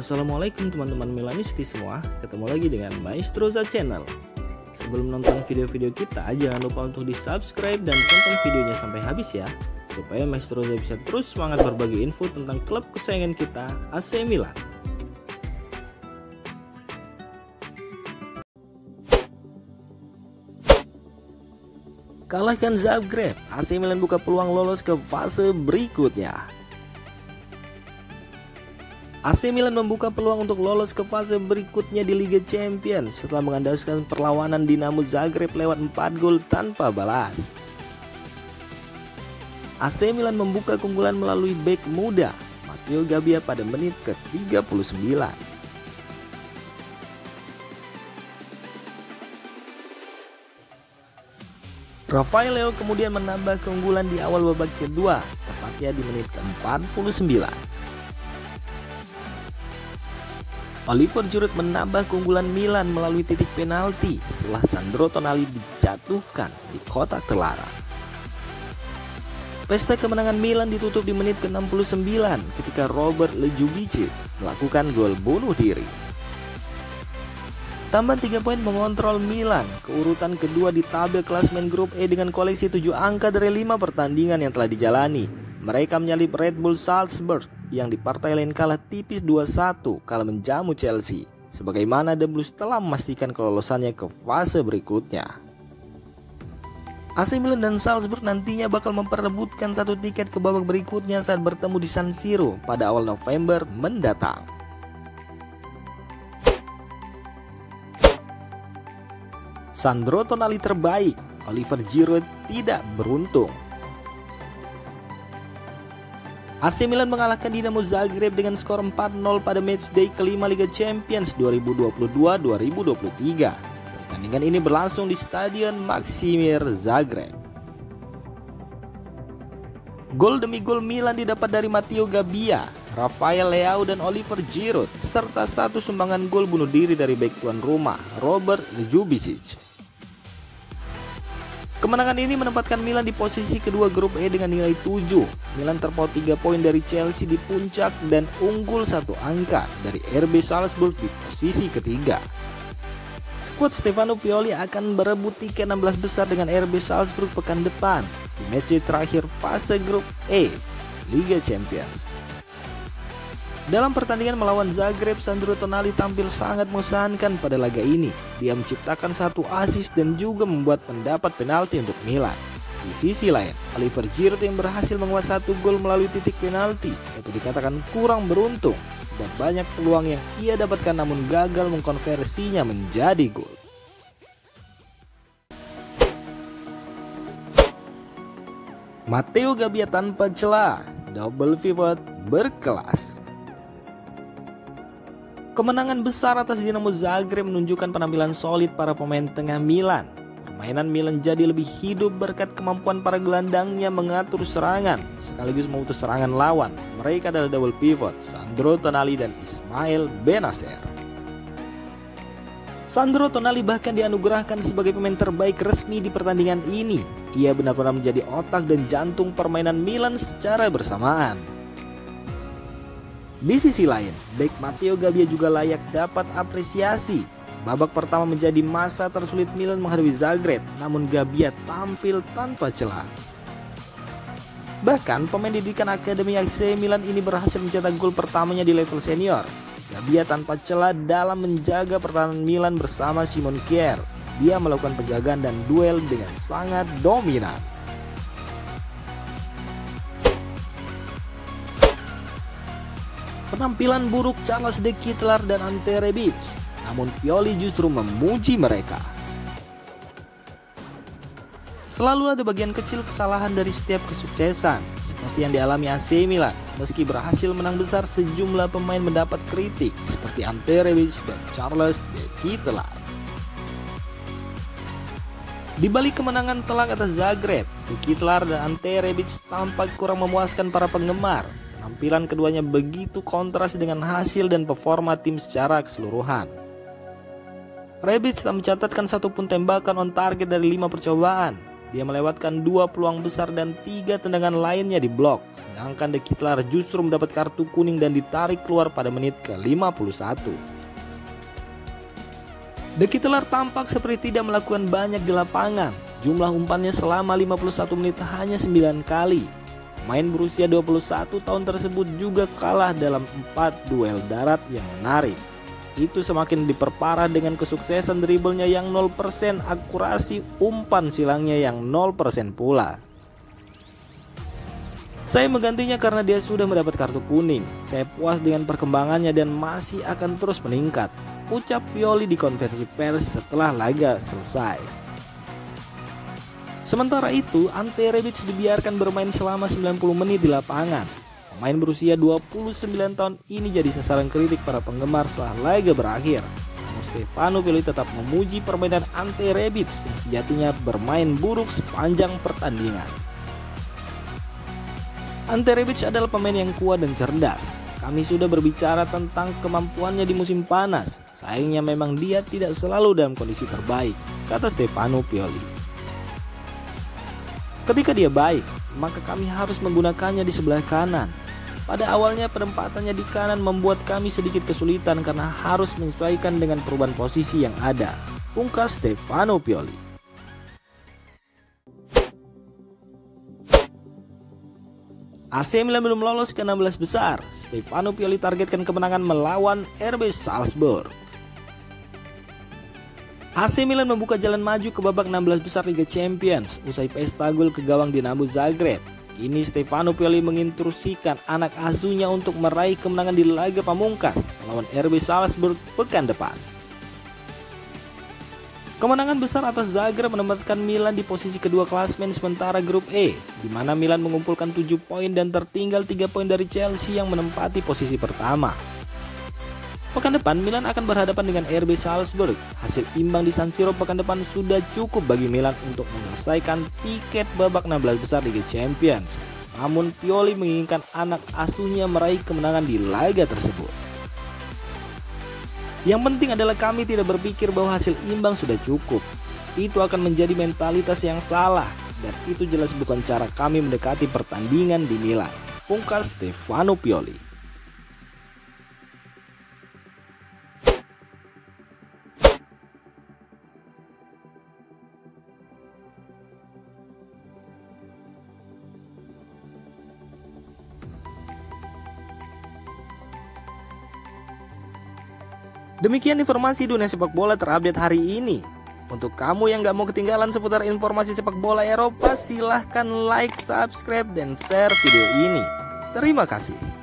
Assalamualaikum teman-teman Milanisti semua, ketemu lagi dengan Maestroza Channel. Sebelum nonton video-video kita, jangan lupa untuk di subscribe dan tonton videonya sampai habis ya, supaya Maestroza bisa terus semangat berbagi info tentang klub kesayangan kita, AC Milan. Kalahkan Zagreb, AC Milan buka peluang lolos ke fase berikutnya. AC Milan membuka peluang untuk lolos ke fase berikutnya di Liga Champions setelah mengandaskan perlawanan Dinamo Zagreb lewat 4 gol tanpa balas. AC Milan membuka keunggulan melalui bek muda Matteo Gabbia pada menit ke-39. Rafael Leao kemudian menambah keunggulan di awal babak kedua, tepatnya di menit ke-49. Oliver Giroud menambah keunggulan Milan melalui titik penalti setelah Sandro Tonali dijatuhkan di kotak terlarang. Pesta kemenangan Milan ditutup di menit ke-69 ketika Robert Ljubičić melakukan gol bunuh diri. Tambahan 3 poin mengontrol Milan ke urutan kedua di tabel klasemen grup E dengan koleksi 7 angka dari 5 pertandingan yang telah dijalani. Mereka menyalip Red Bull Salzburg yang di partai lain kalah tipis 2-1 kala menjamu Chelsea. Sebagaimana The Blues telah memastikan kelolosannya ke fase berikutnya. AC Milan dan Salzburg nantinya bakal memperebutkan satu tiket ke babak berikutnya saat bertemu di San Siro pada awal November mendatang. Sandro Tonali terbaik, Oliver Giroud tidak beruntung. AC Milan mengalahkan Dinamo Zagreb dengan skor 4-0 pada matchday kelima Liga Champions 2022-2023. Pertandingan ini berlangsung di Stadion Maksimir Zagreb. Gol demi gol Milan didapat dari Matteo Gabbia, Rafael Leao dan Oliver Giroud, serta satu sumbangan gol bunuh diri dari bek tuan rumah Robert Ljubičić. Kemenangan ini menempatkan Milan di posisi kedua grup E dengan nilai 7. Milan terpaut 3 poin dari Chelsea di puncak dan unggul 1 angka dari RB Salzburg di posisi ketiga. Skuad Stefano Pioli akan berebut tiket 16 besar dengan RB Salzburg pekan depan di match terakhir fase grup E Liga Champions. Dalam pertandingan melawan Zagreb, Sandro Tonali tampil sangat mengesankan pada laga ini. Dia menciptakan 1 assist dan juga membuat pendapat penalti untuk Milan. Di sisi lain, Oliver Giroud yang berhasil menguasai 1 gol melalui titik penalti itu dikatakan kurang beruntung dan banyak peluang yang ia dapatkan namun gagal mengkonversinya menjadi gol. Matteo Gabbia tanpa celah, double pivot berkelas. Kemenangan besar atas Dinamo Zagreb menunjukkan penampilan solid para pemain tengah Milan. Permainan Milan jadi lebih hidup berkat kemampuan para gelandangnya mengatur serangan sekaligus memutus serangan lawan. Mereka adalah double pivot, Sandro Tonali dan Ismail Bennacer. Sandro Tonali bahkan dianugerahkan sebagai pemain terbaik resmi di pertandingan ini. Ia benar-benar menjadi otak dan jantung permainan Milan secara bersamaan. Di sisi lain, bek Matteo Gabbia juga layak dapat apresiasi. Babak pertama menjadi masa tersulit Milan menghadapi Zagreb, namun Gabbia tampil tanpa celah. Bahkan pemain didikan Akademi AC Milan ini berhasil mencetak gol pertamanya di level senior. Gabbia tanpa celah dalam menjaga pertahanan Milan bersama Simon Kjaer. Dia melakukan penjagaan dan duel dengan sangat dominan. Penampilan buruk Charles De Ketelaere dan Ante Rebic, namun Pioli justru memuji mereka. Selalu ada bagian kecil kesalahan dari setiap kesuksesan, seperti yang dialami AC Milan. Meski berhasil menang besar, sejumlah pemain mendapat kritik, seperti Ante Rebic dan Charles De Ketelaere. Di balik kemenangan telak atas Zagreb, De Ketelaere dan Ante Rebic tampak kurang memuaskan para penggemar. Penampilan keduanya begitu kontras dengan hasil dan performa tim secara keseluruhan. Rebic telah mencatatkan 1 pun tembakan on target dari 5 percobaan. Dia melewatkan 2 peluang besar dan 3 tendangan lainnya di blok. Sedangkan De Ketelaere justru mendapat kartu kuning dan ditarik keluar pada menit ke-51. De Ketelaere tampak seperti tidak melakukan banyak di lapangan. Jumlah umpannya selama 51 menit hanya 9 kali. Pemain berusia 21 tahun tersebut juga kalah dalam 4 duel darat yang menarik. Itu semakin diperparah dengan kesuksesan dribblenya yang 0%, akurasi umpan silangnya yang 0% pula. Saya menggantinya karena dia sudah mendapat kartu kuning. Saya puas dengan perkembangannya dan masih akan terus meningkat, ucap Pioli di konferensi pers setelah laga selesai. Sementara itu, Ante Rebic dibiarkan bermain selama 90 menit di lapangan. Pemain berusia 29 tahun ini jadi sasaran kritik para penggemar setelah laga berakhir. Namun Stefano Pioli tetap memuji permainan Ante Rebic yang sejatinya bermain buruk sepanjang pertandingan. Ante Rebic adalah pemain yang kuat dan cerdas. Kami sudah berbicara tentang kemampuannya di musim panas. Sayangnya memang dia tidak selalu dalam kondisi terbaik, kata Stefano Pioli. Ketika dia baik, maka kami harus menggunakannya di sebelah kanan. Pada awalnya penempatannya di kanan membuat kami sedikit kesulitan karena harus menyesuaikan dengan perubahan posisi yang ada, pungkas Stefano Pioli. AC Milan belum lolos ke 16 besar. Stefano Pioli targetkan kemenangan melawan RB Salzburg. AC Milan membuka jalan maju ke babak 16 besar Liga Champions usai pesta gol ke gawang Dinamo Zagreb. Kini Stefano Pioli menginstruksikan anak asuhnya untuk meraih kemenangan di laga pamungkas melawan RB Salzburg pekan depan. Kemenangan besar atas Zagreb menempatkan Milan di posisi kedua klasmen sementara grup E, di mana Milan mengumpulkan 7 poin dan tertinggal 3 poin dari Chelsea yang menempati posisi pertama. Pekan depan Milan akan berhadapan dengan RB Salzburg. Hasil imbang di San Siro pekan depan sudah cukup bagi Milan untuk menyelesaikan tiket babak 16 besar Liga Champions. Namun Pioli menginginkan anak asuhnya meraih kemenangan di laga tersebut. Yang penting adalah kami tidak berpikir bahwa hasil imbang sudah cukup. Itu akan menjadi mentalitas yang salah dan itu jelas bukan cara kami mendekati pertandingan di Milan, pungkas Stefano Pioli. Demikian informasi dunia sepak bola terupdate hari ini. Untuk kamu yang gak mau ketinggalan seputar informasi sepak bola Eropa, silahkan like, subscribe, dan share video ini. Terima kasih.